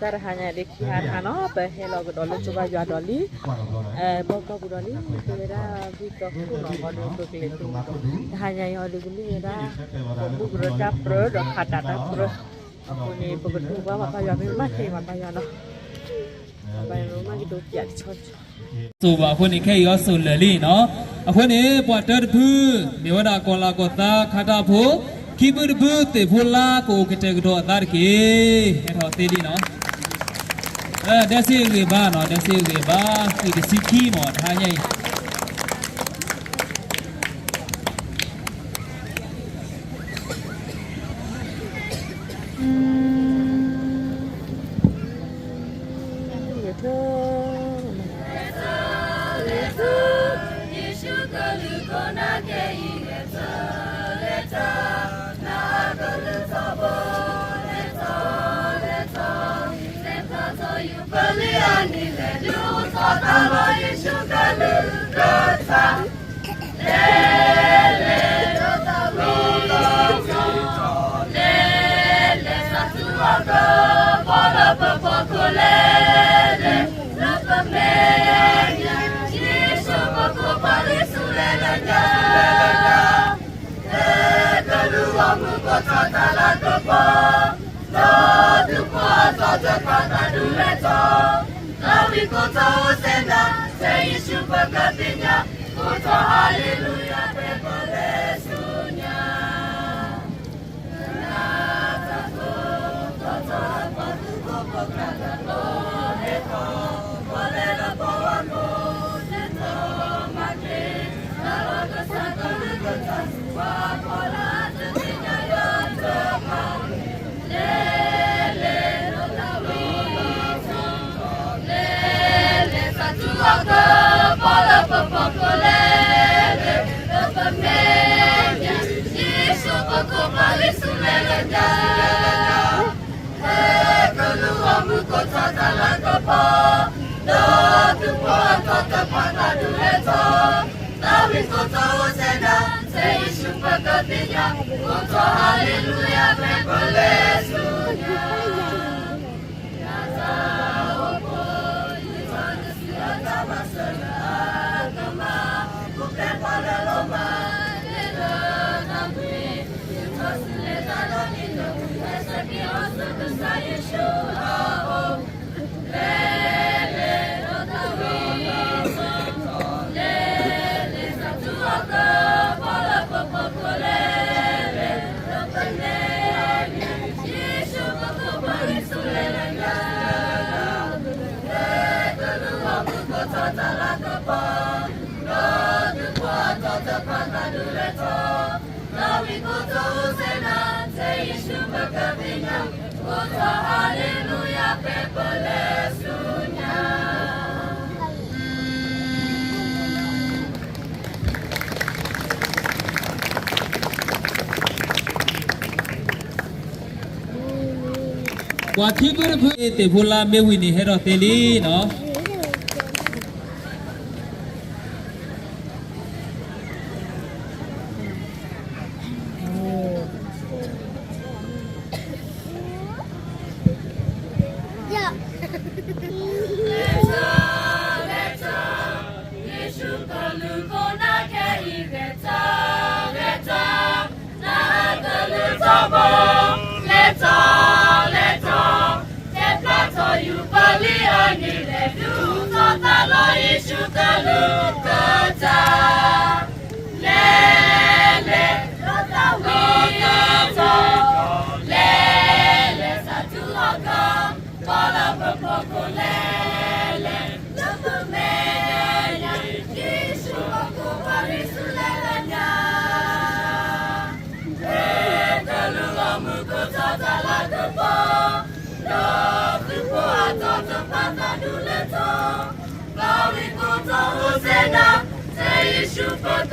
Tar hanya di kian ano behelo gedolo coba jual doli boko budoli kira vito kuno kodo bekleti hanya yang ada gini kira bu beroda pro dok kata pro aku ni begitu gua maka ya memang sih maka ya no apa yang rumah gitu ya cocok ဆိုပါအခုနေခဲ့ရောဆိုလလီနော်အခုနေပွားတော်ဘူးမြေဝဒကောလာကောတာခတာဖို့ခိပုဒဘူးတေဖိုလာကိုကတဲ့ကတော့အသားကေအဲ့တော့သေးလီနော်တက်စီဝေပါနော်တက်စီဝေပါဒီစီခီမော်ထားညိုင်กว่าที่เพื่อนเพื่อนแต่พลาเมวินีให้เราเตลีเนาะSuper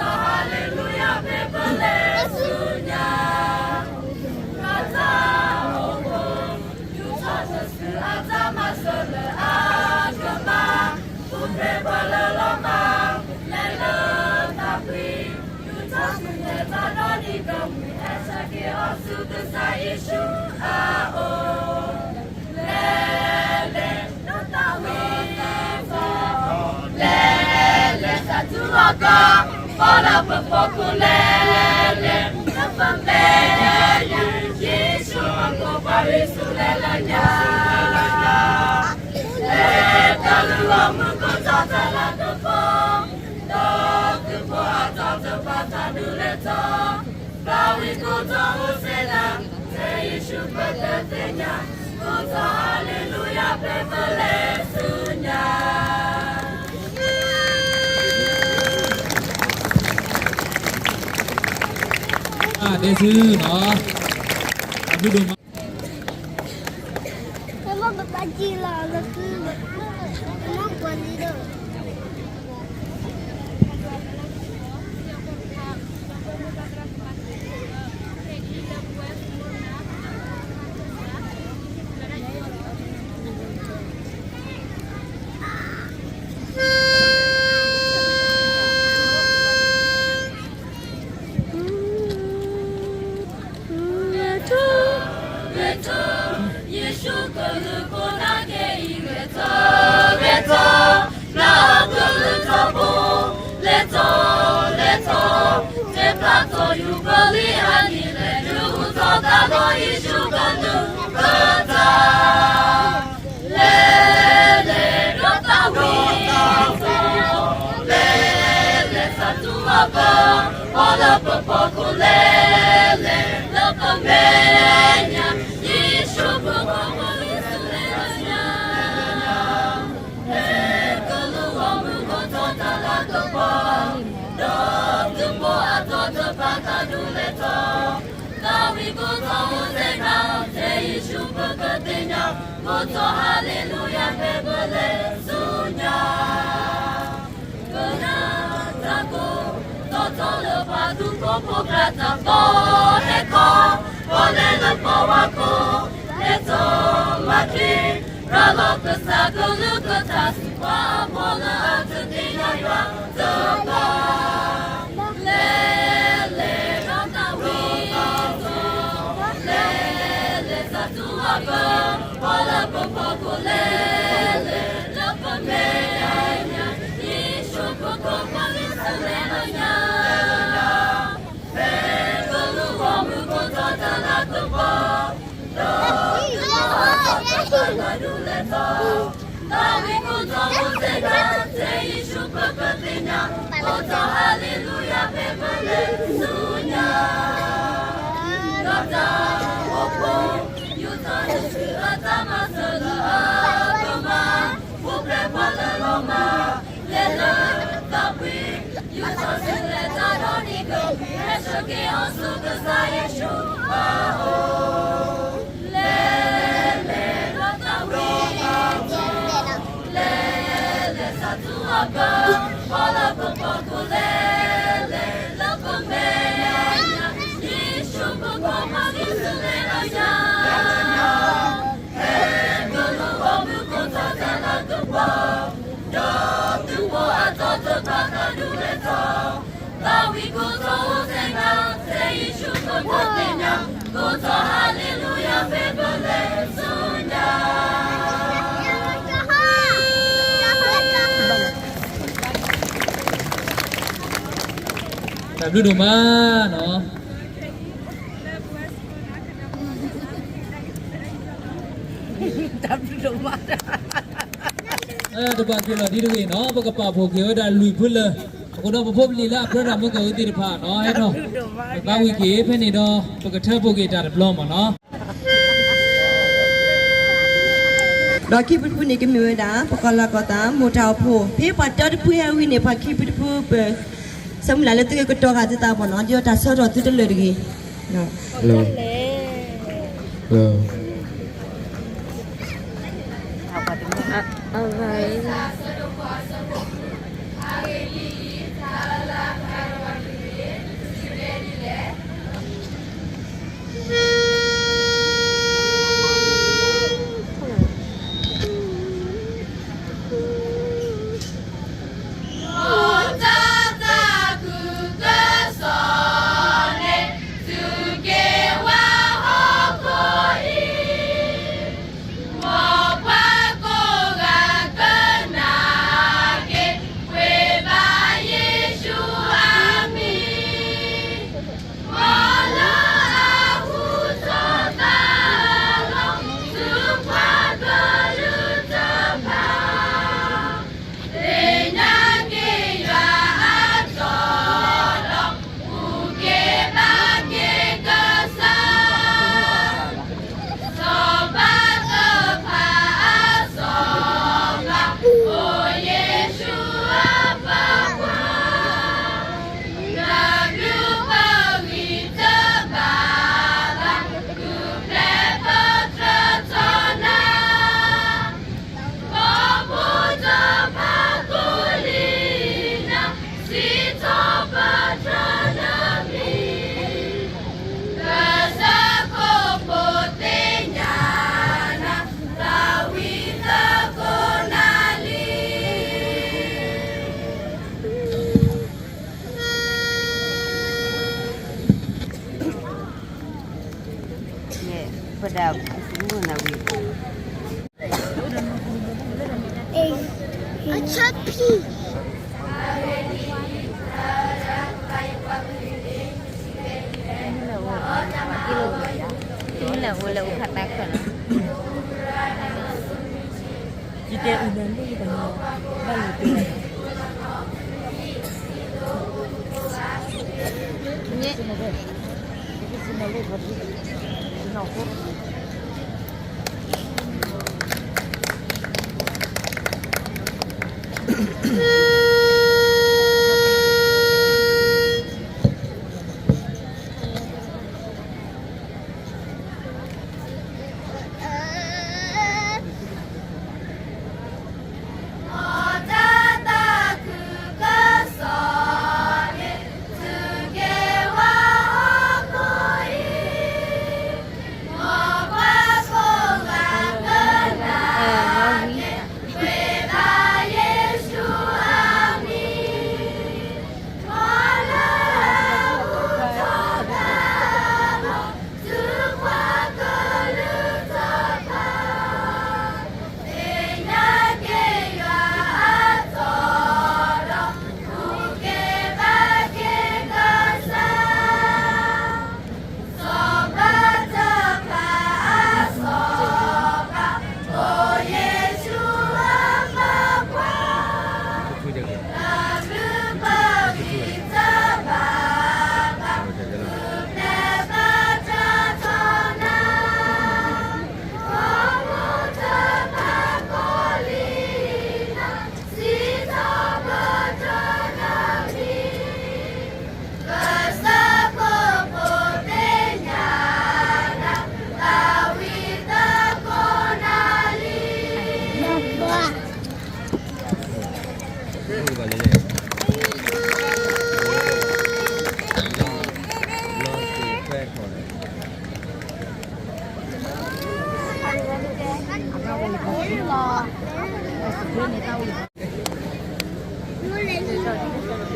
Hallelujah, Bebelesunya. Kata hukum, Yuta sesu agama sele agama, Bumbe baleloma, lele tapi, Yuta senyata noni kamu, esaki osu kesa Yesu ao. Lele, notawi, lele satu agama. Para pepokulele, napambeya, Yesu aku parisulelanya. Kalau aku tatala kepo, kepo atau tempatan duleto, bawi kuto usela, Yesu berkatanya, kuto haleluya bebelesunya. Để sư nó đưa đồ Emang bapak gila, emang bukan itu. Olha popokulele, lapamenya, Yesu popokulele. Kalau kamu kota lakapo, doa atau tempat duleto, kami kota usena, Yesu berkatanya, kota haleluya bebelesunya. Popo grata poneko, ponele powako, leto maki, ralo kesago lukotas, wa mola atudina ya toba. Lele rata wito, lele satu ako, pola popo lele, lapa meya, Yesu popo palisulenya. Haleluya bebelesunya. Kata opo, yuta yesu atama sela agama, bubre paleloma, lele tapi, yuta sele taroniko, eshoki osu kesa Yesu aho. Lele kata wito, lele satu agama, wala popokulele, lapamenya, Yesu popokulele. Kalau kamu kota tanah tupo, tupo atau tempat duleto, tawi kota usena, Yesu berkatanya, kota haleluya bebelesunya. Làm đưa đồ ma nó đồ bạn kia là đi được nó và cái bảo kia đã lùi phunเลยคนเราพบลีลาพระรามก็ติดผ่านเนาะให้เนาะบางวิกิเพนี่เนาะปกติพวกกีตาร์ปลอมเนาะ Dah ki pun ni kami dah pokoklah kota modal po. Pi pada pu yang ini pak ki pu ber. Semula le tu ke tok ada tak pun dia tak sorot tu le lagi. No. Lo. Lo. Alright. pada semua nawi. Achapi. Inilah wala ukatakan. Jika udah tu kita balik. Ni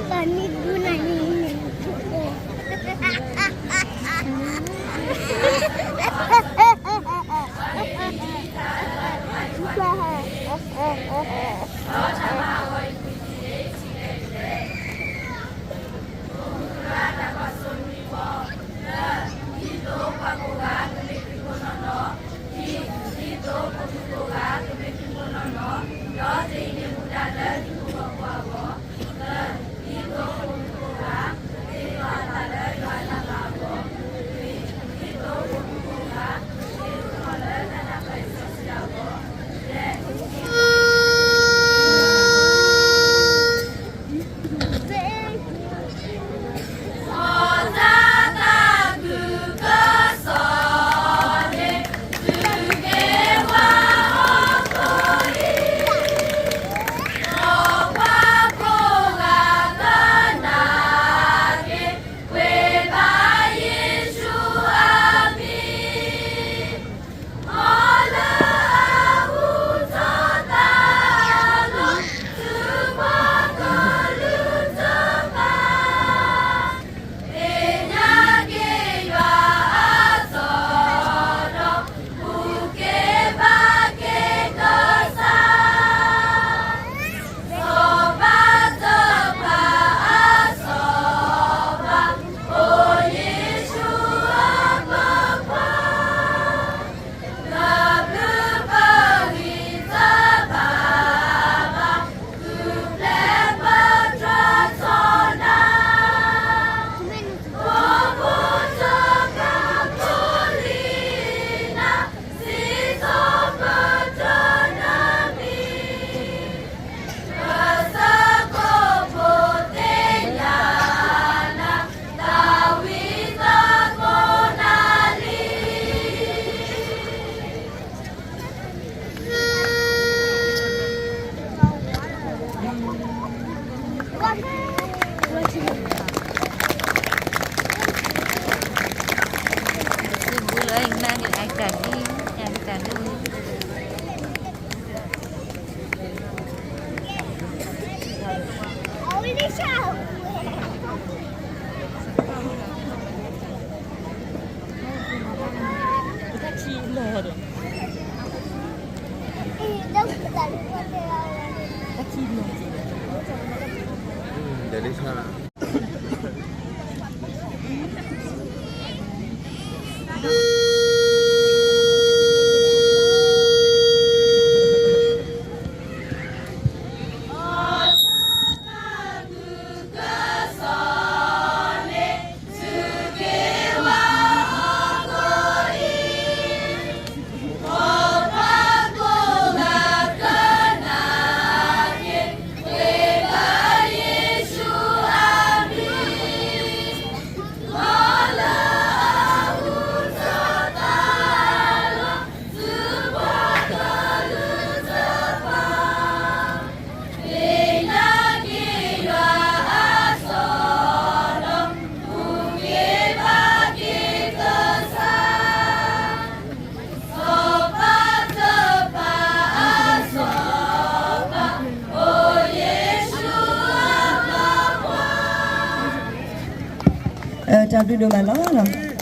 Tani guna ini. กันนะ 哦，你的笑。 Jadi salah. Chào duduk malam.